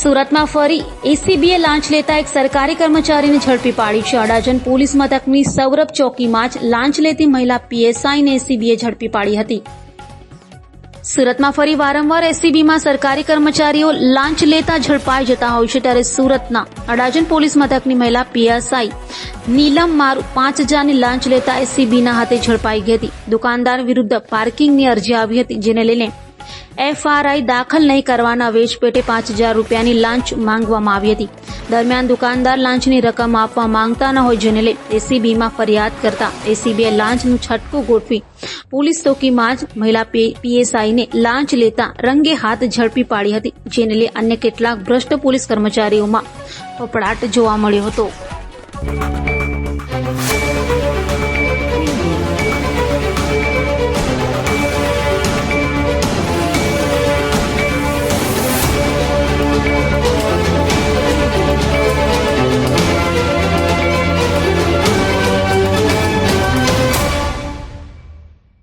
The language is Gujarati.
સુરતમાં ફરી એસીબીએ લાંચ લેતા એક સરકારી કર્મચારીને ઝડપી પાડી છે. અડાજણ પોલીસ મથકની સૌરભ ચોકીમાં જ લાંચ લેતી મહિલા પીએસઆઈને એસીબીએ ઝડપી પાડી હતી. સુરતમાં ફરી વારંવાર એસીબીમાં સરકારી કર્મચારીઓ લાંચ લેતા ઝડપાઈ જતા હોય છે, ત્યારે સુરતના અડાજણ પોલીસ મથકની મહિલા પીએસઆઈ નીલમ મારુ 5,000ની લાંચ લેતા એસીબીના હાથે ઝડપાઈ ગઈ હતી. દુકાનદાર વિરુદ્ધ પાર્કિંગની અરજી આવી હતી, જેને લઈને એફઆરઆઈ દાખલ નહીં કરવાના વેચપેટે 5,000 રૂપિયાની લાંચ માંગવામાં આવી હતી. દરમિયાન દુકાનદાર લાંચની રકમ આપવા માંગતા ન હોય, જેને લઈ એસીબીમાં ફરિયાદ કરતા એસીબીએ લાંચનું છટકું ગોઠવી પોલીસ ચોકીમાં જ મહિલા પીએસઆઈને લાંચ લેતા રંગે હાથ ઝડપી પાડી હતી, જેને લઈ અન્ય કેટલાક ભ્રષ્ટ પોલીસ કર્મચારીઓમાં ફફડાટ જોવા મળ્યો હતો.